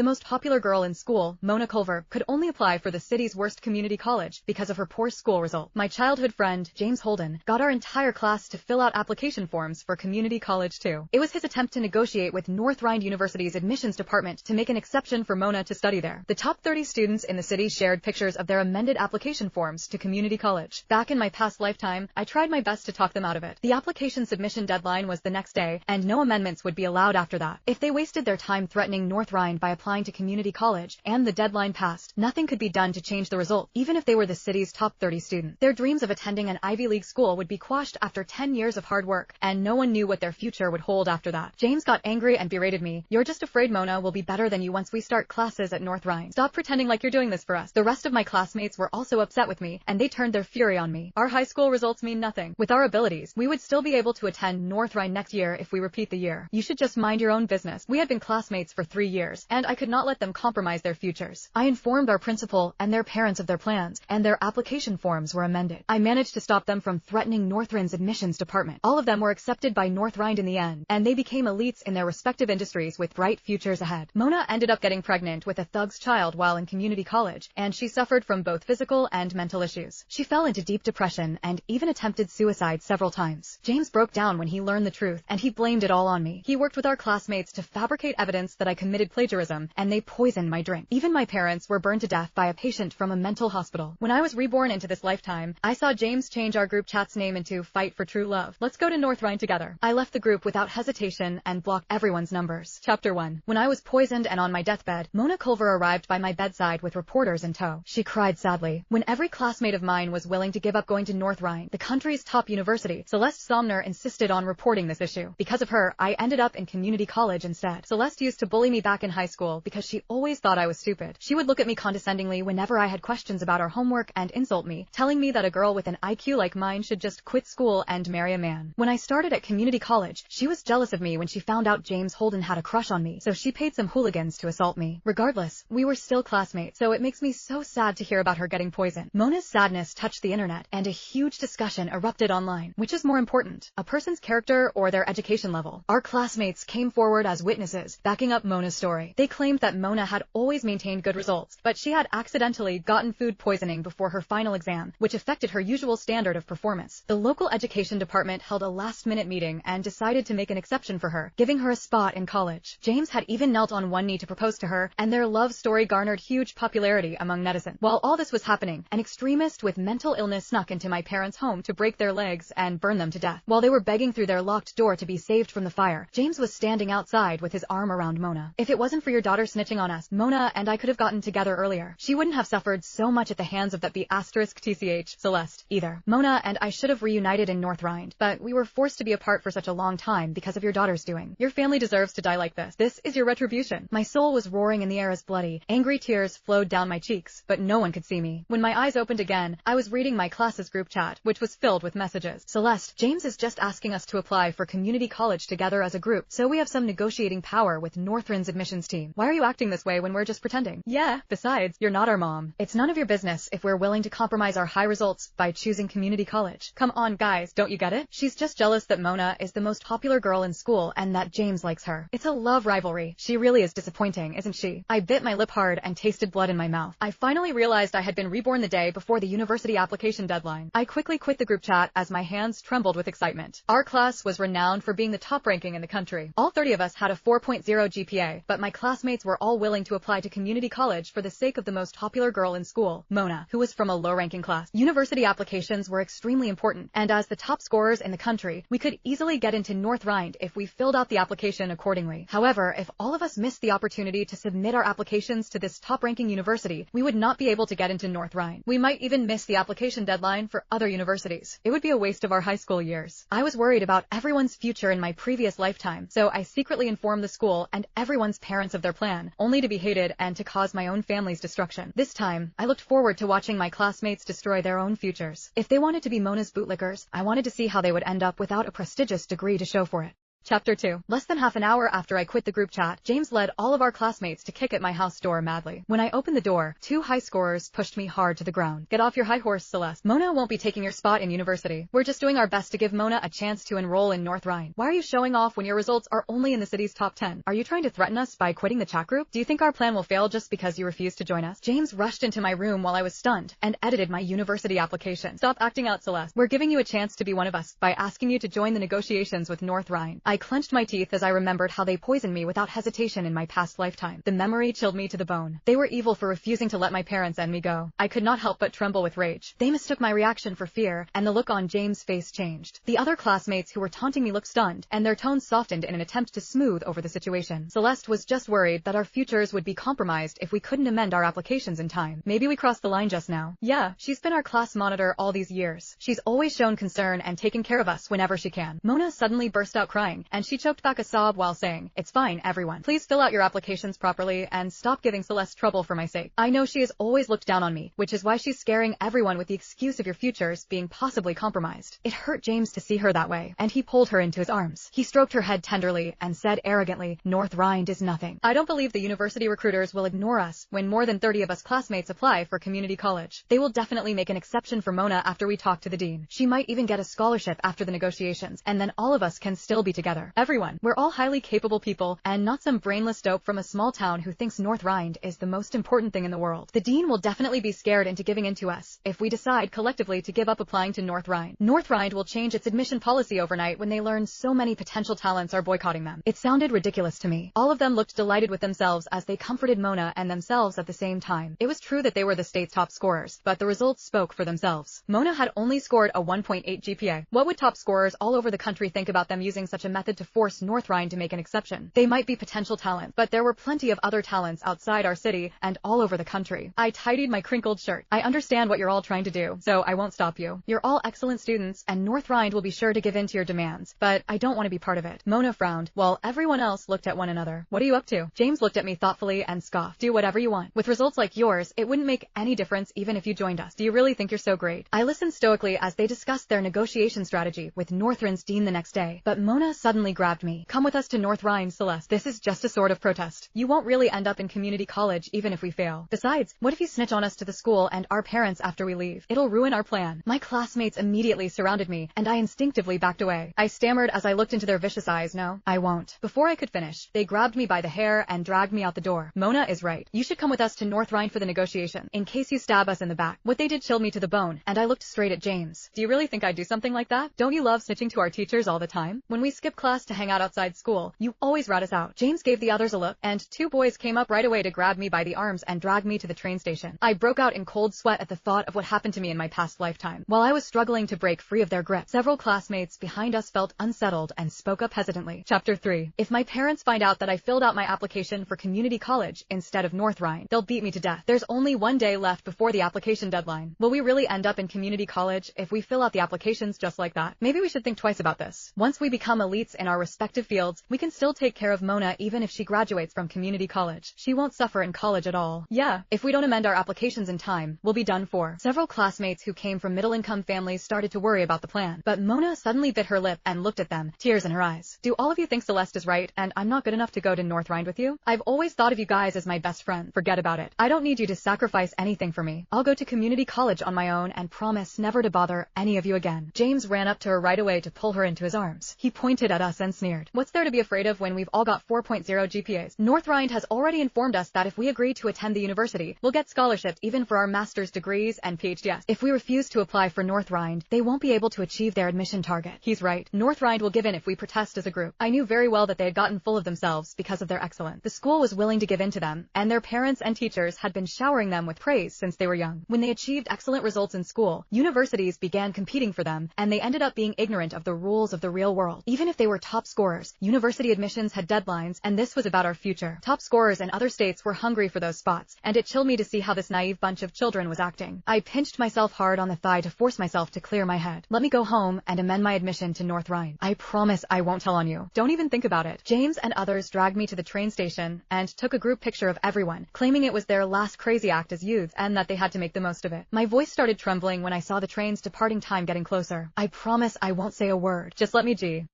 The most popular girl in school, Mona Culver, could only apply for the city's worst community college because of her poor school result. My childhood friend, James Holden, got our entire class to fill out application forms for community college too. It was his attempt to negotiate with North Rhine University's admissions department to make an exception for Mona to study there. The top 30 students in the city shared pictures of their amended application forms to community college. Back in my past lifetime, I tried my best to talk them out of it. The application submission deadline was the next day, and no amendments would be allowed after that. If they wasted their time threatening North Rhine by applying to community college, and the deadline passed, nothing could be done to change the result, even if they were the city's top 30 student. Their dreams of attending an Ivy League school would be quashed after 10 years of hard work, and no one knew what their future would hold after that. James got angry and berated me. "You're just afraid Mona will be better than you once we start classes at North Rhine. Stop pretending like you're doing this for us." The rest of my classmates were also upset with me, and they turned their fury on me. "Our high school results mean nothing. With our abilities, we would still be able to attend North Rhine next year if we repeat the year. You should just mind your own business." We had been classmates for 3 years, and I could not let them compromise their futures. I informed our principal and their parents of their plans, and their application forms were amended. I managed to stop them from threatening North Rhine's admissions department. All of them were accepted by North Rhine in the end, and they became elites in their respective industries with bright futures ahead. Mona ended up getting pregnant with a thug's child while in community college, and she suffered from both physical and mental issues. She fell into deep depression and even attempted suicide several times. James broke down when he learned the truth, and he blamed it all on me. He worked with our classmates to fabricate evidence that I committed plagiarism, and they poisoned my drink. Even my parents were burned to death by a patient from a mental hospital. When I was reborn into this lifetime, I saw James change our group chat's name into Fight for True Love. Let's go to North Rhine together. I left the group without hesitation and blocked everyone's numbers. Chapter 1. When I was poisoned and on my deathbed, Mona Culver arrived by my bedside with reporters in tow. She cried sadly. When every classmate of mine was willing to give up going to North Rhine, the country's top university, Celeste Somner insisted on reporting this issue. Because of her, I ended up in community college instead. Celeste used to bully me back in high school because she always thought I was stupid. She would look at me condescendingly whenever I had questions about our homework and insult me, telling me that a girl with an IQ like mine should just quit school and marry a man. When I started at community college, she was jealous of me when she found out James Holden had a crush on me, so she paid some hooligans to assault me. Regardless, we were still classmates, so it makes me so sad to hear about her getting poisoned. Mona's sadness touched the internet, and a huge discussion erupted online. Which is more important, a person's character or their education level? Our classmates came forward as witnesses, backing up Mona's story. They claimed that Mona had always maintained good results, but she had accidentally gotten food poisoning before her final exam, which affected her usual standard of performance. The local education department held a last-minute meeting and decided to make an exception for her, giving her a spot in college. James had even knelt on one knee to propose to her, and their love story garnered huge popularity among netizens. While all this was happening, an extremist with mental illness snuck into my parents' home to break their legs and burn them to death. While they were begging through their locked door to be saved from the fire, James was standing outside with his arm around Mona. "If it wasn't for your daughter snitching on us, Mona and I could have gotten together earlier. She wouldn't have suffered so much at the hands of that B*TCH Celeste either. Mona and I should have reunited in North Rhine, but we were forced to be apart for such a long time because of your daughter's doing. Your family deserves to die like this. This is your retribution." My soul was roaring in the air as bloody, angry tears flowed down my cheeks, but no one could see me. When my eyes opened again, I was reading my class's group chat, which was filled with messages. "Celeste, James is just asking us to apply for community college together as a group, so we have some negotiating power with North Rhine's admissions team. Why are you acting this way when we're just pretending? Yeah, besides, you're not our mom. It's none of your business if we're willing to compromise our high results by choosing community college. Come on, guys, don't you get it? She's just jealous that Mona is the most popular girl in school and that James likes her. It's a love rivalry. She really is disappointing, isn't she?" I bit my lip hard and tasted blood in my mouth. I finally realized I had been reborn the day before the university application deadline. I quickly quit the group chat as my hands trembled with excitement. Our class was renowned for being the top ranking in the country. All 30 of us had a 4.0 GPA, but my classmates were all willing to apply to community college for the sake of the most popular girl in school, Mona, who was from a low-ranking class. University applications were extremely important, and as the top scorers in the country, we could easily get into North Rhine if we filled out the application accordingly. However, if all of us missed the opportunity to submit our applications to this top-ranking university, we would not be able to get into North Rhine. We might even miss the application deadline for other universities. It would be a waste of our high school years. I was worried about everyone's future in my previous lifetime, so I secretly informed the school and everyone's parents of their plan, only to be hated and to cause my own family's destruction. This time, I looked forward to watching my classmates destroy their own futures. If they wanted to be Mona's bootlickers, I wanted to see how they would end up without a prestigious degree to show for it. Chapter 2. Less than half an hour after I quit the group chat, James led all of our classmates to kick at my house door madly. When I opened the door, two high scorers pushed me hard to the ground. Get off your high horse, Celeste. Mona won't be taking your spot in university. We're just doing our best to give Mona a chance to enroll in North Rhine. Why are you showing off when your results are only in the city's top 10? Are you trying to threaten us by quitting the chat group? Do you think our plan will fail just because you refuse to join us? James rushed into my room while I was stunned and edited my university application. Stop acting out, Celeste. We're giving you a chance to be one of us by asking you to join the negotiations with North Rhine. I clenched my teeth as I remembered how they poisoned me without hesitation in my past lifetime. The memory chilled me to the bone. They were evil for refusing to let my parents and me go. I could not help but tremble with rage. They mistook my reaction for fear, and the look on James' face changed. The other classmates who were taunting me looked stunned, and their tones softened in an attempt to smooth over the situation. Celeste was just worried that our futures would be compromised if we couldn't amend our applications in time. Maybe we crossed the line just now. Yeah, she's been our class monitor all these years. She's always shown concern and taken care of us whenever she can. Mona suddenly burst out crying, and she choked back a sob while saying, "It's fine, everyone. Please fill out your applications properly and stop giving Celeste trouble for my sake. I know she has always looked down on me, which is why she's scaring everyone with the excuse of your futures being possibly compromised." It hurt James to see her that way, and he pulled her into his arms. He stroked her head tenderly and said arrogantly, "North Rhine is nothing. I don't believe the university recruiters will ignore us when more than 30 of us classmates apply for community college. They will definitely make an exception for Mona after we talk to the dean. She might even get a scholarship after the negotiations, and then all of us can still be together. Everyone, we're all highly capable people and not some brainless dope from a small town who thinks North Rhine is the most important thing in the world. The dean will definitely be scared into giving in to us if we decide collectively to give up applying to North Rhine. North Rhine will change its admission policy overnight when they learn so many potential talents are boycotting them." It sounded ridiculous to me. All of them looked delighted with themselves as they comforted Mona and themselves at the same time. It was true that they were the state's top scorers, but the results spoke for themselves. Mona had only scored a 1.8 GPA. What would top scorers all over the country think about them using such a method to force North Rhine to make an exception? They might be potential talent, but there were plenty of other talents outside our city and all over the country. I tidied my crinkled shirt. I understand what you're all trying to do, so I won't stop you. You're all excellent students, and North Rhine will be sure to give in to your demands, but I don't want to be part of it. Mona frowned, while everyone else looked at one another. What are you up to? James looked at me thoughtfully and scoffed. Do whatever you want. With results like yours, it wouldn't make any difference even if you joined us. Do you really think you're so great? I listened stoically as they discussed their negotiation strategy with North Rhine's dean the next day, but Mona suddenly grabbed me. Come with us to North Rhine, Celeste. This is just a sort of protest. You won't really end up in community college even if we fail. Besides, what if you snitch on us to the school and our parents after we leave? It'll ruin our plan. My classmates immediately surrounded me, and I instinctively backed away. I stammered as I looked into their vicious eyes. No, I won't. Before I could finish, they grabbed me by the hair and dragged me out the door. Mona is right. You should come with us to North Rhine for the negotiation, in case you stab us in the back. What they did chilled me to the bone, and I looked straight at James. Do you really think I'd do something like that? Don't you love snitching to our teachers all the time? When we skip class to hang out outside school, you always rat us out. James gave the others a look, and two boys came up right away to grab me by the arms and drag me to the train station. I broke out in cold sweat at the thought of what happened to me in my past lifetime. While I was struggling to break free of their grip, several classmates behind us felt unsettled and spoke up hesitantly. Chapter 3. If my parents find out that I filled out my application for community college instead of North Rhine, they'll beat me to death. There's only one day left before the application deadline. Will we really end up in community college if we fill out the applications just like that? Maybe we should think twice about this. Once we become elites in our respective fields, we can still take care of Mona even if she graduates from community college. She won't suffer in college at all. Yeah, if we don't amend our applications in time, we'll be done for. Several classmates who came from middle-income families started to worry about the plan, but Mona suddenly bit her lip and looked at them, tears in her eyes. Do all of you think Celeste is right and I'm not good enough to go to North Rhine with you? I've always thought of you guys as my best friend. Forget about it. I don't need you to sacrifice anything for me. I'll go to community college on my own and promise never to bother any of you again. James ran up to her right away to pull her into his arms. He pointed at us and sneered. What's there to be afraid of when we've all got 4.0 GPAs? North Rhine has already informed us that if we agree to attend the university, we'll get scholarships even for our master's degrees and PhDs. If we refuse to apply for North Rhine, they won't be able to achieve their admission target. He's right. North Rhine will give in if we protest as a group. I knew very well that they had gotten full of themselves because of their excellence. The school was willing to give in to them, and their parents and teachers had been showering them with praise since they were young. When they achieved excellent results in school, universities began competing for them, and they ended up being ignorant of the rules of the real world. Even if they were top scorers, university admissions had deadlines, and this was about our future. Top scorers in other states were hungry for those spots, and it chilled me to see how this naive bunch of children was acting. I pinched myself hard on the thigh to force myself to clear my head. Let me go home and amend my admission to North Rhine. I promise I won't tell on you. Don't even think about it. James and others dragged me to the train station and took a group picture of everyone, claiming it was their last crazy act as youths and that they had to make the most of it. My voice started trembling when I saw the train's departing time getting closer. I promise I won't say a word. Just let me G.